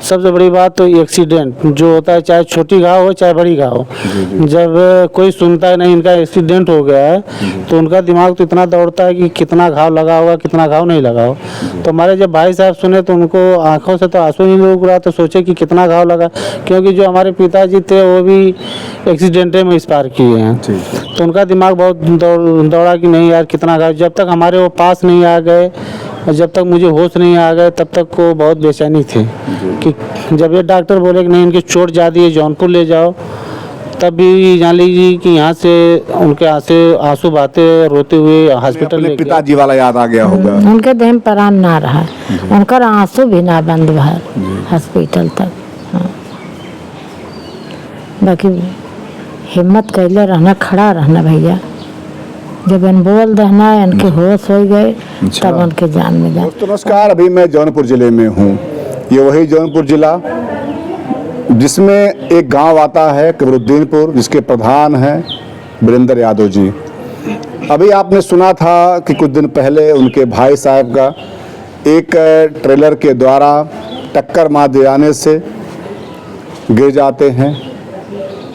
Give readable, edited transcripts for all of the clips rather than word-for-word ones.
सबसे बड़ी बात तो एक्सीडेंट जो होता है, चाहे छोटी घाव हो चाहे बड़ी घाव हो, जब कोई सुनता है नहीं इनका एक्सीडेंट हो गया है तो उनका दिमाग तो इतना दौड़ता है कि कितना घाव लगा होगा कितना घाव नहीं लगा हो। तो हमारे जब भाई साहब सुने तो उनको आंखों से तो आंसू ही रुक रहा, तो सोचे कि कितना घाव लगा, क्योंकि जो हमारे पिताजी थे वो भी एक्सीडेंट में एक्सपायर किए हैं। तो उनका दिमाग बहुत दौड़ा कि नहीं यार कितना घाव। जब तक हमारे वो पास नहीं आ गए और जब तक मुझे होश नहीं आ गए तब तक को बहुत बेचैनी थे कि जब ये डॉक्टर बोले कि नहीं इनकी चोट ज़्यादा है जौनपुर ले जाओ, तब भी जान लीजिए कि यहाँ से उनके आंसू बहाते रोते हुए हॉस्पिटल ले गए। पिताजी वाला याद आ गया होगा। उनके देह में प्राण ना रहा, उनका आंसू भी ना बंद भर हॉस्पिटल तक। हाँ। बाकी हिम्मत कैले रहना, खड़ा रहना भैया, जब इन बोल देना इनके होश हो गए तब उनके जान में जा। दोस्तों नमस्कार, अभी मैं जौनपुर जिले में हूँ। ये वही जौनपुर जिला जिसमें एक गांव आता है कमरुद्दीनपुर, जिसके प्रधान हैं वीरेंद्र यादव जी। अभी आपने सुना था कि कुछ दिन पहले उनके भाई साहब का एक ट्रेलर के द्वारा टक्कर मार दिए जाने से गिर जाते हैं,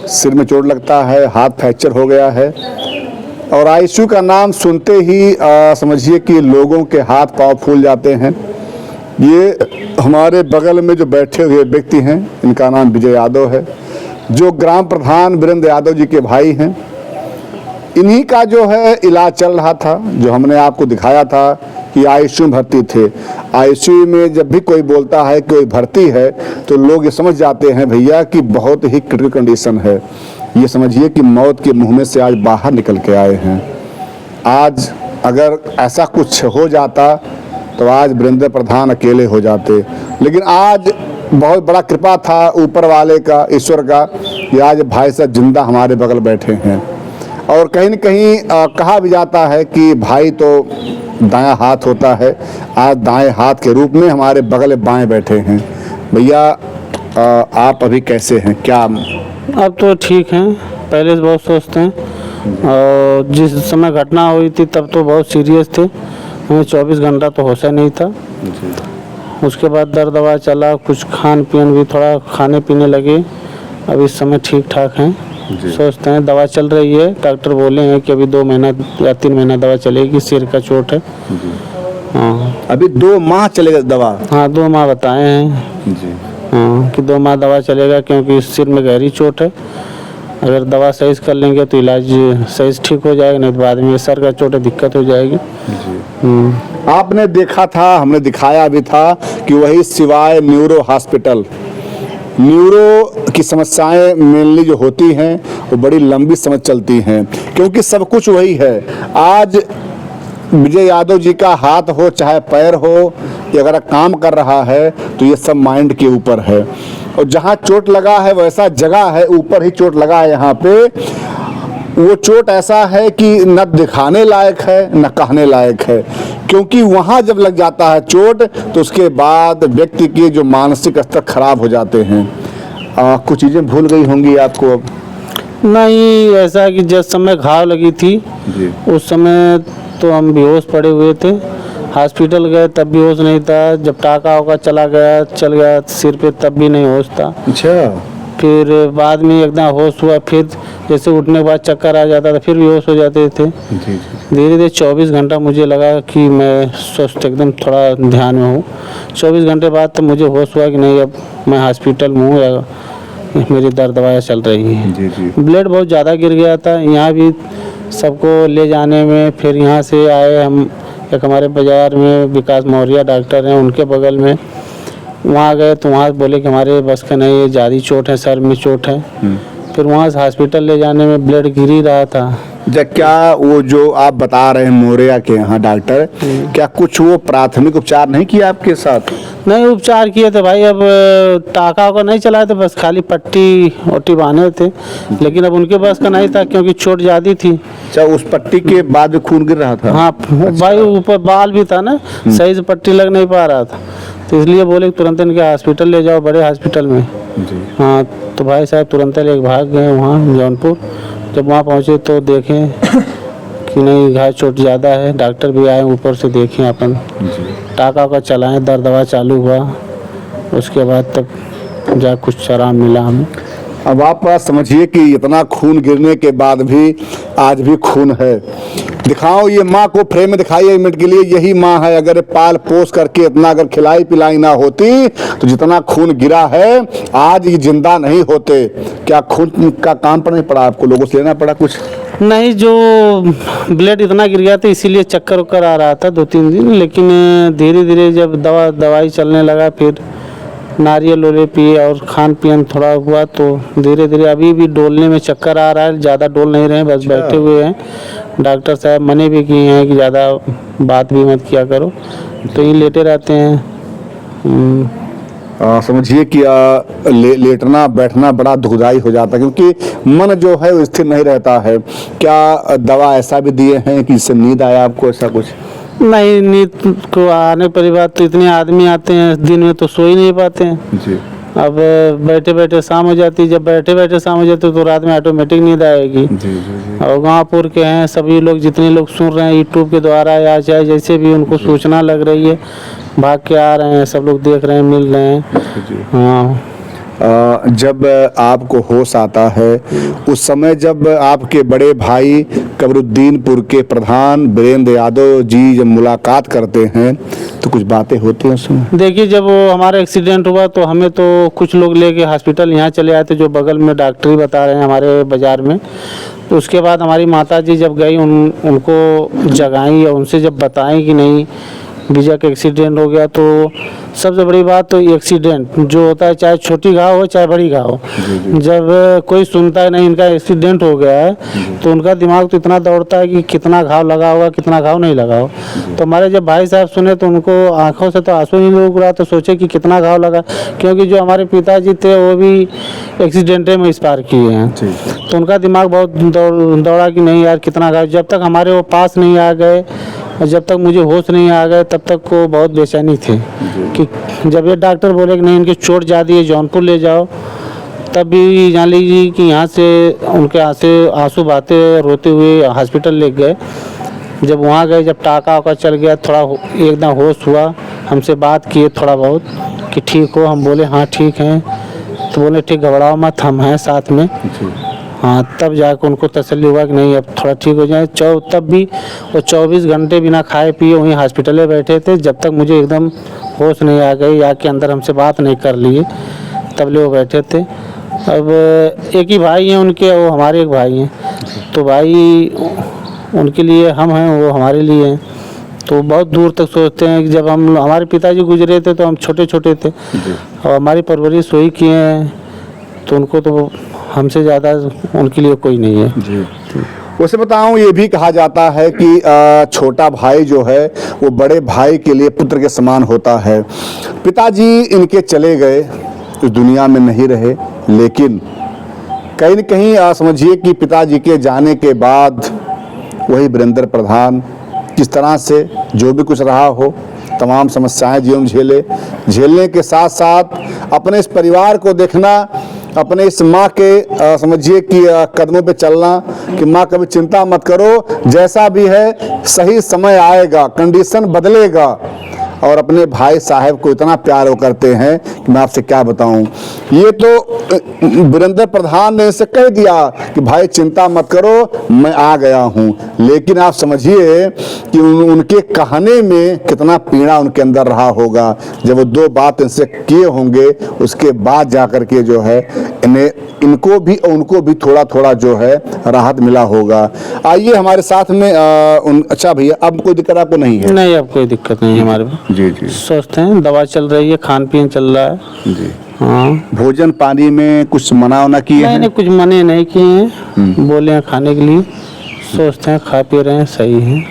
सिर में चोट लगता है, हाथ फ्रैक्चर हो गया है और आईसीयू का नाम सुनते ही समझिए कि लोगों के हाथ पांव फूल जाते हैं। ये हमारे बगल में जो बैठे हुए व्यक्ति हैं इनका नाम विजय यादव है, जो ग्राम प्रधान वीरेंद्र यादव जी के भाई हैं। इन्हीं का जो है इलाज चल रहा था, जो हमने आपको दिखाया था कि आईसीयू में भर्ती थे। आईसीयू में जब भी कोई बोलता है कि कोई भर्ती है तो लोग ये समझ जाते हैं भैया कि बहुत ही क्रिटिकल कंडीशन है। ये समझिए कि मौत के मुंह में से आज बाहर निकल के आए हैं। आज अगर ऐसा कुछ हो जाता तो आज वीरेंद्र प्रधान अकेले हो जाते, लेकिन आज बहुत बड़ा कृपा था ऊपर वाले का, ईश्वर का, कि आज भाई साहब जिंदा हमारे बगल बैठे हैं। और कहीं न कहीं कहा भी जाता है कि भाई तो दायां हाथ होता है, आज दाएं हाथ के रूप में हमारे बगल बाएं बैठे हैं। भैया आप अभी कैसे हैं, क्या? अब तो ठीक हैं, पहले से बहुत स्वस्थ हैं और जिस समय घटना हुई थी तब तो बहुत सीरियस थे, हमें 24 घंटा तो होश नहीं था। उसके बाद दर्द दवा चला, कुछ खान पीन भी थोड़ा खाने पीने लगे, अब इस समय ठीक ठाक हैं, स्वस्थ हैं। दवा चल रही है, डॉक्टर बोले हैं कि अभी 2 महीना या 3 महीना दवा चलेगी, सिर का चोट है। हाँ अभी 2 माह चलेगा दवा? हाँ 2 माह बताए हैं जी। हाँ कि 2 माह दवा चलेगा, क्योंकि सिर में गहरी चोट है। अगर दवा सही से कर लेंगे तो इलाज सही से ठीक हो जाएगा, नहीं तो बाद में सर का चोट है दिक्कत हो जाएगी। आपने देखा था, हमने दिखाया भी था कि वही सिवाय न्यूरो हॉस्पिटल, न्यूरो की समस्याएं मेनली जो होती हैं वो बड़ी लंबी समय चलती हैं, क्योंकि सब कुछ वही है। आज विजय यादव जी का हाथ हो चाहे पैर हो, ये अगर काम कर रहा है तो ये सब माइंड के ऊपर है। और जहाँ चोट लगा है वैसा जगह है, ऊपर ही चोट लगा है यहाँ पे। वो चोट ऐसा है कि न दिखाने लायक है न कहने लायक है, क्योंकि वहाँ जब लग जाता है चोट तो उसके बाद व्यक्ति के जो मानसिक स्तर खराब हो जाते हैं। कुछ चीज़ें भूल गई होंगी आपको? अब नहीं, ऐसा कि जिस समय घाव लगी थी जी। उस समय तो हम बेहोश पड़े हुए थे, हॉस्पिटल गए तब भी होश नहीं था। जब टाका होगा चल गया सिर पे तब भी नहीं होश था। अच्छा। फिर बाद में एकदम होश हुआ, फिर जैसे उठने के बाद चक्कर आ जाता था, फिर भी होश हो जाते थे। धीरे धीरे 24 घंटा मुझे लगा कि मैं स्वस्थ एकदम थोड़ा ध्यान में हूँ। 24 घंटे बाद तो मुझे होश हुआ कि नहीं अब मैं हॉस्पिटल में हूँ या मेरी दर्द दवाएँ चल रही हैं। ब्लड बहुत ज़्यादा गिर गया था, यहाँ भी सबको ले जाने में, फिर यहाँ से आए हम एक हमारे बाज़ार में विकास मौर्य डॉक्टर हैं, उनके बगल में वहाँ गए तो वहाँ बोले कि हमारे बस का नहीं, ये ज़्यादा चोट है, सर में चोट है। फिर वहाँ से हॉस्पिटल ले जाने में ब्लड गिर ही रहा था। क्या वो जो आप बता रहे हैं मोरिया के यहाँ डॉक्टर, क्या कुछ वो प्राथमिक उपचार नहीं किया आपके साथ? नहीं, उपचार किए थे भाई, अब टाका को नहीं चलाए थे, बस खाली पट्टी ओटी बांधे थे, लेकिन अब उनके बस का नहीं था क्योंकि चोट ज़्यादा थी। अच्छा, उस पट्टी के बाद खून गिर रहा था? हाँ भाई, ऊपर बाल भी था ना, सही से पट्टी लग नहीं पा रहा था, तो इसलिए बोले तुरंत इनके हॉस्पिटल ले जाओ, बड़े हॉस्पिटल में। हाँ तो भाई साहब तुरंत लेके भाग गए वहाँ जौनपुर। जब वहाँ पहुँचे तो देखें कि नहीं घाव चोट ज़्यादा है, डॉक्टर भी आए ऊपर से देखें, अपन टाका का चलाएं, दर्द दवा चालू हुआ, उसके बाद तक जा कुछ आराम मिला हमें। अब आप समझिए कि इतना खून गिरने के बाद भी आज भी खून है। दिखाओ ये माँ को, फ्रेम में दिखाइए 1 मिनट के लिए। यही माँ है। अगर ये पाल पोस करके इतना अगर खिलाई पिलाई ना होती तो जितना खून गिरा है आज ये जिंदा नहीं होते। क्या खून का काम पर नहीं पड़ा आपको? लोगों से लेना पड़ा कुछ? नहीं, जो ब्लड इतना गिर गया था इसीलिए चक्कर उक्कर आ रहा था 2-3 दिन, लेकिन धीरे धीरे जब दवाई चलने लगा, फिर नारियल ओले पिए और खान पियन थोड़ा हुआ तो धीरे धीरे अभी भी डोलने में चक्कर आ रहा है। ज़्यादा डोल नहीं रहे हैं, बस बैठे हुए हैं। डॉक्टर साहब मने भी किए हैं कि ज़्यादा बात भी मत किया करो, तो ये लेटे रहते हैं। समझिए कि लेटना बैठना बड़ा दुखदाई हो जाता है, क्योंकि मन जो है वो स्थिर नहीं रहता है। क्या दवा ऐसा भी दिए हैं कि इससे नींद आया आपको, ऐसा कुछ? नहीं, नींद को आने पर बात तो इतने आदमी आते हैं दिन में तो सो ही नहीं पाते हैं। जी। अब बैठे बैठे शाम हो जाती है, जब बैठे बैठे शाम हो जाती है तो रात में ऑटोमेटिक नींद आएगी। जी जी जी। और गाँवपुर के हैं सभी लोग, जितने लोग सुन रहे हैं यूट्यूब के द्वारा या चाहे जैसे भी उनको सूचना लग रही है, भाग के आ रहे हैं, सब लोग देख रहे हैं, मिल रहे हैं। हाँ। जब आपको होश आता है उस समय जब आपके बड़े भाई कमरुद्दीनपुर के प्रधान वीरेंद्र यादव जी जब मुलाकात करते हैं तो कुछ बातें होती हैं उसमें? देखिए, जब वो हमारा एक्सीडेंट हुआ तो हमें तो कुछ लोग लेके हॉस्पिटल यहाँ चले आए थे, जो बगल में डॉक्टरी बता रहे हैं हमारे बाज़ार में। तो उसके बाद हमारी माता जी जब गई उनको जगाई और उनसे जब बताएं कि नहीं विजय का एक्सीडेंट हो गया, तो सबसे बड़ी बात तो एक्सीडेंट जो होता है, चाहे छोटी घाव हो चाहे बड़ी घाव हो, जब कोई सुनता है नहीं इनका एक्सीडेंट हो गया है तो उनका दिमाग तो इतना दौड़ता है कि कितना घाव लगा होगा, कितना घाव नहीं लगा हो। तो हमारे जब भाई साहब सुने तो उनको आंखों से तो आंसू ही नहीं रुक रहा, तो सोचे कि कितना घाव लगा, क्योंकि जो हमारे पिताजी थे वो भी एक्सीडेंट में एक्सपायर किए हैं। तो उनका दिमाग बहुत दौड़ा कि नहीं यार कितना घाव। जब तक हमारे वो पास नहीं आ गए और जब तक मुझे होश नहीं आ गए तब तक को बहुत बेचैनी थी कि जब ये डॉक्टर बोले कि नहीं इनकी चोट ज़्यादा है, जौनपुर ले जाओ, तब भी जान लीजिए कि यहाँ से उनके यहाँ से आंसू बहाते रोते हुए हॉस्पिटल ले गए। जब वहाँ गए, जब टाका वाका चल गया, थोड़ा एकदम होश हुआ, हमसे बात किए थोड़ा बहुत कि ठीक हो। हम बोले हाँ ठीक हैं। तो बोले ठीक, घबराओ मत, हम हैं साथ में। हाँ, तब जाकर उनको तसल्ली हुआ कि नहीं अब थोड़ा ठीक हो जाए। तब भी वो 24 घंटे बिना खाए पिए वहीं हॉस्पिटल में बैठे थे, जब तक मुझे एकदम होश नहीं आ गई, या के अंदर हमसे बात नहीं कर लिए, तब ले वो बैठे थे। अब एक ही भाई हैं उनके, वो हमारे एक भाई हैं, तो भाई उनके लिए हम हैं, वो हमारे लिए हैं। तो बहुत दूर तक सोचते हैं कि जब हमारे पिताजी गुजरे थे तो हम छोटे छोटे थे और हमारी परवरिश वही किए हैं, तो उनको तो हमसे ज़्यादा उनके लिए कोई नहीं है। जी। वैसे बताऊं, ये भी कहा जाता है कि छोटा भाई जो है वो बड़े भाई के लिए पुत्र के समान होता है। पिताजी इनके चले गए, इस दुनिया में नहीं रहे, लेकिन कहीं न कहीं समझिए कि पिताजी के जाने के बाद वही वीरेंद्र प्रधान किस तरह से जो भी कुछ रहा हो, तमाम समस्याएं जीवन झेलने के साथ साथ अपने इस परिवार को देखना, अपने इस माँ के समझिए कि कदमों पे चलना कि माँ कभी चिंता मत करो, जैसा भी है सही समय आएगा, कंडीशन बदलेगा। और अपने भाई साहब को इतना प्यार वो करते हैं कि मैं आपसे क्या बताऊं। ये तो वीरेंद्र प्रधान ने इसे कह दिया कि भाई चिंता मत करो, मैं आ गया हूं, लेकिन आप समझिए कि उनके कहने में कितना पीड़ा उनके अंदर रहा होगा। जब वो 2 बात इनसे किए होंगे उसके बाद जाकर के जो है इनको भी और उनको भी थोड़ा थोड़ा जो है राहत मिला होगा। आइए हमारे साथ में अच्छा भैया, अब कोई दिक्कत आपको नहीं है? नहीं, अब कोई दिक्कत नहीं है हमारे पास। जी जी। स्वस्थ हैं, दवा चल रही है, खान पीन चल रहा है। जी। हाँ। भोजन पानी में कुछ मना वना किए हैं? नहीं, कुछ मने नहीं किए हैं, बोले हैं खाने के लिए, स्वस्थ हैं, खा पी रहे हैं, सही हैं।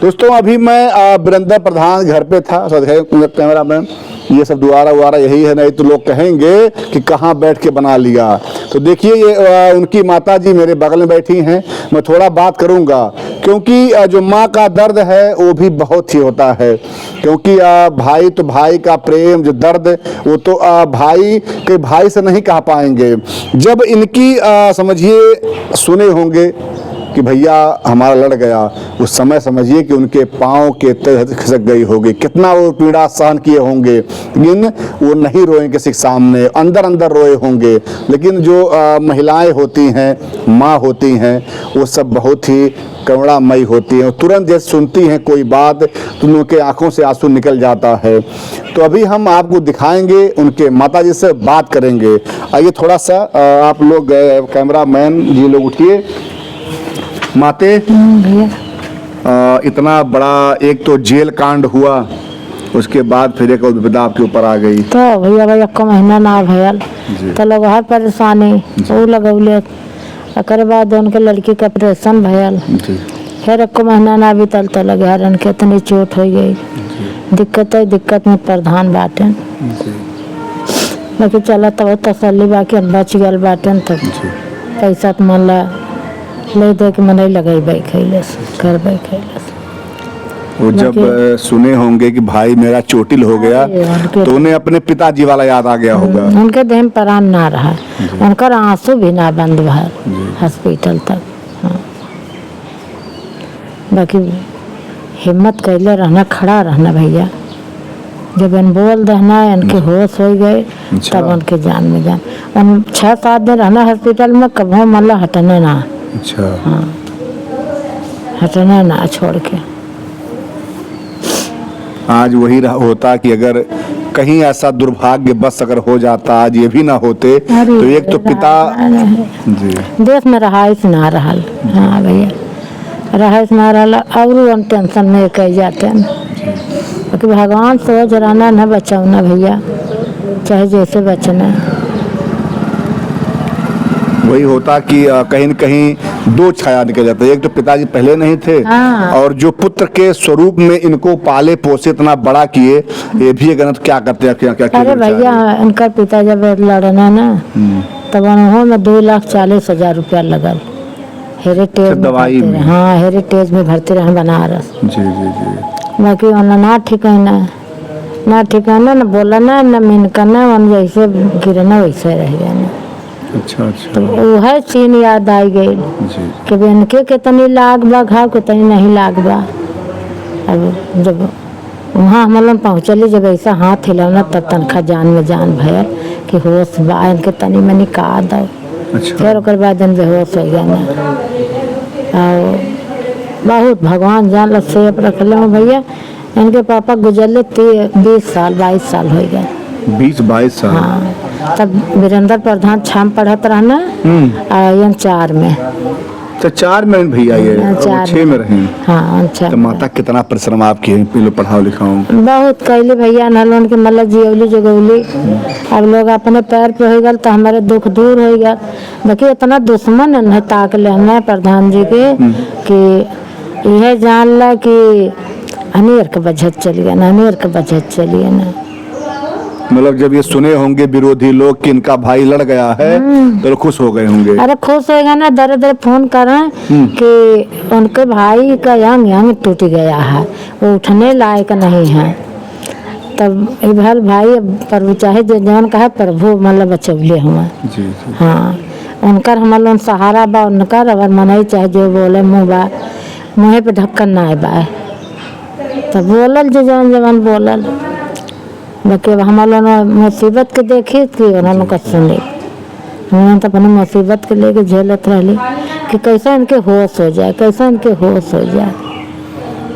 दोस्तों, अभी मैं वीरेंद्र प्रधान घर पे था, कैमरा मैन ये सब दुआरा उआरा यही है, नहीं तो लोग कहेंगे कि कहाँ बैठ के बना लिया। तो देखिए ये उनकी माता जी मेरे बगल में बैठी हैं, मैं थोड़ा बात करूंगा, क्योंकि जो माँ का दर्द है वो भी बहुत ही होता है, क्योंकि भाई तो भाई का प्रेम, जो दर्द वो तो भाई के भाई से नहीं कह पाएंगे। जब इनकी समझिए सुने होंगे कि भैया हमारा लड़ गया, उस समय समझिए कि उनके पाँव के तह खिसक गई होगी, कितना वो पीड़ा सहन किए होंगे, लेकिन वो नहीं रोए किसी के सामने, अंदर अंदर रोए होंगे। लेकिन जो महिलाएं होती हैं, माँ होती हैं, वो सब बहुत ही करुणामयी होती हैं। तुरंत जैसे सुनती हैं कोई बात तो उनके आंखों से आंसू निकल जाता है। तो अभी हम आपको दिखाएंगे, उनके माताजी से बात करेंगे। आइए थोड़ा सा आप लोग कैमरामैन जी लोग उठिए। माते, भैया इतना बड़ा एक तो जेल कांड हुआ, उसके बाद फिर एक और विपदा आपके ऊपर आ गई। तो भैया एक महीना ना भयल तो लोग हर परेशानी वो लगौले। एक बाद उनके लड़की का ऑपरेशन भयल, फिर एक महीना ना बीतल तो लगे हर उनके इतनी चोट हो गई। दिक्कत में प्रधान बाटे, बाकी चला तो तसल्ली बाकी बच गल बाटे। तब पैसा तो मन ले दे के मन लगेबे खैलस करबे खैलस। वो जब सुने होंगे कि भाई मेरा चोटिल हो गया तो उन्हें अपने पिताजी वाला याद आ गया होगा। उनके देह में प्राण ना रहा, उनका आंसू भी ना बंद भर हॉस्पिटल तक। हाँ। बाकी हिम्मत कैले रहना, खड़ा रहना भैया। जब इन बोल देना इनके होश हो गए तब उनके जान में जान। उन 6-7 दिन रहना हॉस्पिटल में, कभी मतलब हटने ना। अच्छा। हाँ, हटने ना छोड़ के। आज वही होता कि अगर कहीं ऐसा दुर्भाग्य बस अगर हो जाता, आज ये भी ना होते तो एक तो पिता जी देश में रहाइश ना रहल। हाँ भैया, रहाइश ना रहल और टेंशन में कह जाते हैं। क्योंकि भगवान सोच रहना न बचाना भैया, चाहे जैसे बचना। वही होता कि कहीं न कहीं दो छाया निकल जाता है। एक तो पिताजी पहले नहीं थे, हाँ। और जो पुत्र के स्वरूप में इनको पाले पोसे इतना बड़ा किए, ये भी अगर तो क्या करते हैं, क्या क्या। अरे भैया इनका पिता जब लड़ना ना तब उन्होंने में 2,40,000 रुपया लगल हेरिटेज दवाई में। हाँ, हेरिटेज में भर्ती रहे बनारस। जी जी जी। बाकी उन्हें ना ठिकाना न बोलना न मिनकना, उन जैसे गिरना वैसे रह गया। अच्छा अच्छा। तो वह सीन याद आई गई जी। कि इनके कितनी लाग बा घाव, कितनी नहीं लाग बा। अब जब वहाँ हम लोग पहुँचली, जब ऐसा हाथ हिलौना तब तनखा जान में जान भयल कि होश बा इनके तनी मनी का दो। अच्छा। फिर ओकर बाद दिन बेहोश हो गया ना। और बहुत भगवान जान लो सेफ रखले हो भैया। इनके पापा गुजरले 20 साल 22 साल हो गए। 20-22 साल। हाँ, तब वीरेंद्र प्रधान छाम पढ़त रहना और 4 में। तो 4 में भैया ये 6 में रहे। हाँ, तो माता कितना परिश्रम आप किए, पहले पढ़ाओ लिखाओ बहुत कैली भैया। नलोन के मतलब जियौली जगौली। अब लोग अपने पैर पे हो गए तो हमारे दुख दूर हो गया। बाकी इतना दुश्मन नहीं ताक ले हमने प्रधान जी के कि यह जान ला कि अनेर के बजट चलिए ना, अनेर के बजट चलिए ना। मतलब जब ये सुने होंगे विरोधी लोग कि इनका भाई लड़ गया है तो खुश हो गए होंगे। अरे खुश हो गया ना, दर दर फोन करें कि उनके भाई का यंग टूट गया है, वो उठने लायक नहीं है। तब इधर भाई प्रभु चाहे जो जान का है प्रभु मतलब बचौले हुआ। जी जी। हाँ, उनकर हमारे सहारा बा उनकर। अगर मनाई चाहे जो बोले मुँह बा, मुँह पे ढक्कन ना बा तब बोलल जो जवान बोलल। बाकी हमारे मुसीबत के देखी कि उन्होंने का सुनी, उन्होंने तो अपनी मुसीबत के लेके झेलत रही कि कैसा इनके होश हो जाए, कैसा इनके होश हो जाए।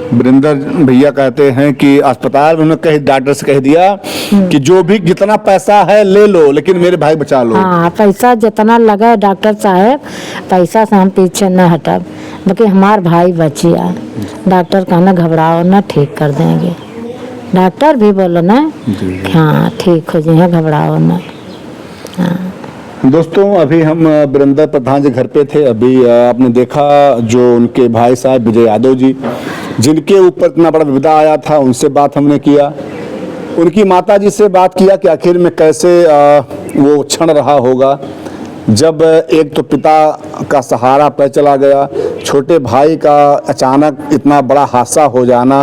वीरेंद्र भैया कहते हैं कि अस्पताल में उन्होंने कहीं डॉक्टर से कह दिया कि जो भी जितना पैसा है ले लो, लेकिन मेरे भाई बचा लो। हाँ, पैसा जितना लगा डॉक्टर साहब, पैसा से हम पीछे न हटब, बाकी हमार भाई बचिया। डॉक्टर कहना घबराओ ना, ठीक कर देंगे। डॉक्टर भी बोलो ना हाँ ठीक हो जाए, घबराओ ना। हाँ। दोस्तों अभी हम वीरेंद्र प्रधान जी घर पे थे। अभी आपने देखा जो उनके भाई साहब विजय यादव जी, जिनके ऊपर इतना बड़ा विपदा आया था, उनसे बात हमने किया। उनकी माता जी से बात किया कि आखिर में कैसे वो क्षण रहा होगा जब एक तो पिता का सहारा पर चला गया, छोटे भाई का अचानक इतना बड़ा हादसा हो जाना।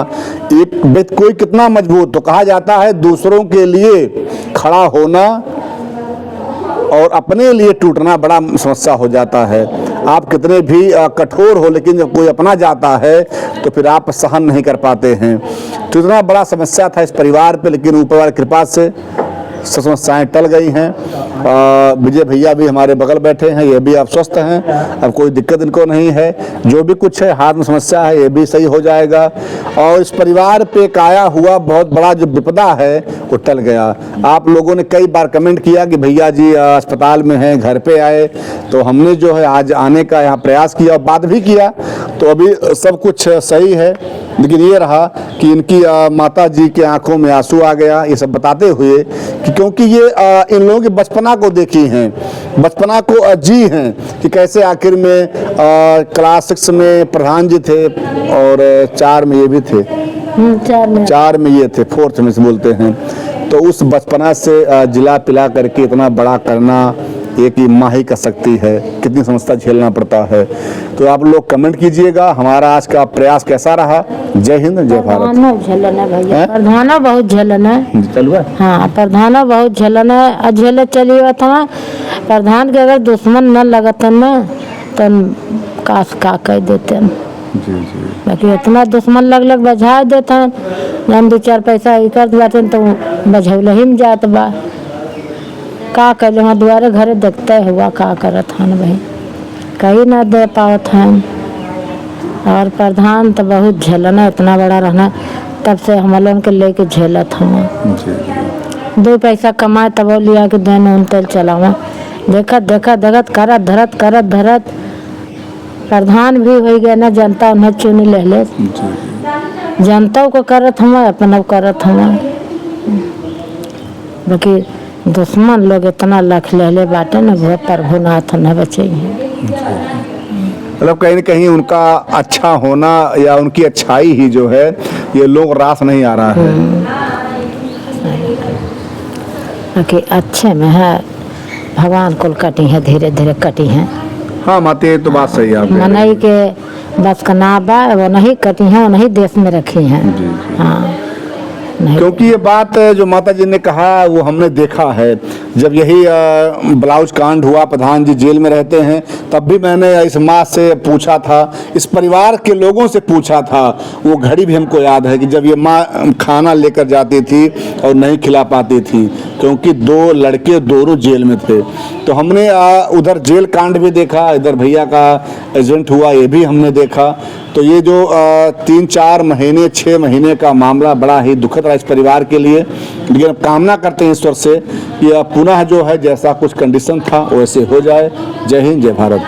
एक कोई कितना मजबूत, तो कहा जाता है दूसरों के लिए खड़ा होना और अपने लिए टूटना बड़ा समस्या हो जाता है। आप कितने भी कठोर हो, लेकिन जब कोई अपना जाता है तो फिर आप सहन नहीं कर पाते हैं। तो इतना बड़ा समस्या था इस परिवार पे, लेकिन ऊपर वाली कृपा से सब समस्याएं टल गई हैं। विजय भैया भी हमारे बगल बैठे हैं, ये भी अब स्वस्थ हैं, अब कोई दिक्कत इनको नहीं है। जो भी कुछ है हाथ में समस्या है ये भी सही हो जाएगा, और इस परिवार पे एक आया हुआ बहुत बड़ा जो विपदा है वो टल गया। आप लोगों ने कई बार कमेंट किया कि भैया जी अस्पताल में हैं, घर पे आए, तो हमने जो है आज आने का यहाँ प्रयास किया, बात भी किया, तो अभी सब कुछ सही है। लेकिन ये रहा कि इनकी माता जी के आंखों में आंसू आ गया, ये सब बताते हुए कि क्योंकि ये इन लोगों की बचपना को देखी हैं, बचपना को जी हैं कि कैसे आखिर में क्लास 6 में प्रधान जी थे और 4 में ये भी थे, 4 में ये थे, 4th में से बोलते हैं। तो उस बचपना से जिला पिला करके इतना बड़ा करना एक ही माँ ही कर सकती है, कितनी समस्या झेलना पड़ता है। तो आप लोग कमेंट कीजिएगा हमारा आज का प्रयास कैसा रहा। जय हिंद, जय भारत। झेलन है भैया, प्रधाना बहुत झेलन है। चलुआ हाँ, प्रधाना बहुत झेलन है, झेले चलिए था। प्रधान के अगर दुश्मन न लगते न तो काश का कह देते न, बाकी इतना दुश्मन लग बजा देते हैं, जब 2-4 पैसा कर बाटे तो बझौल ही में जात बा। का कर वहाँ द्वारे घरे देखते हुआ का करत हन भाई, कहीं ना दे पावत हैं। और प्रधान तो बहुत झेलन है, इतना बड़ा रहना तब से हम लोगों के लेके झेलत हम। 2 पैसा कमाए तब लिया के दिन उन तेल चलावा, देखत देखत देखत करत धरत प्रधान भी हो गया ना, जनता उन्हें चुनी ले जनता को करत हम, अपना करत हम। बाकी दुश्मन लोग इतना लख ले बाटे न, वो प्रभुनाथ न बचे हैं। मतलब कहीं न कहीं उनका अच्छा होना या उनकी अच्छाई ही जो है ये लोग रास नहीं आ रहा है। बाकी अच्छे में है, भगवान कुल कटी है, धीरे धीरे कटी है। हाँ माते, तो बात सही है। मनई के बस का ना बा, वो नहीं कटी है, वो नहीं देश में रखी है। हाँ, क्योंकि ये बात जो माता जी ने कहा वो हमने देखा है। जब यही ब्लाउज कांड हुआ, प्रधान जी जेल में रहते हैं, तब भी मैंने इस माँ से पूछा था, इस परिवार के लोगों से पूछा था। वो घड़ी भी हमको याद है कि जब ये माँ खाना लेकर जाती थी और नहीं खिला पाती थी, क्योंकि 2 लड़के दोनों जेल में थे। तो हमने उधर जेल कांड भी देखा, इधर भैया का एजेंट हुआ ये भी हमने देखा। तो ये जो 3-4 महीने 6 महीने का मामला बड़ा ही दुखद रहा इस परिवार के लिए। लेकिन अब कामना करते हैं ईश्वर से कि पुनः जो है जैसा कुछ कंडीशन था वैसे हो जाए। जय हिंद, जय भारत।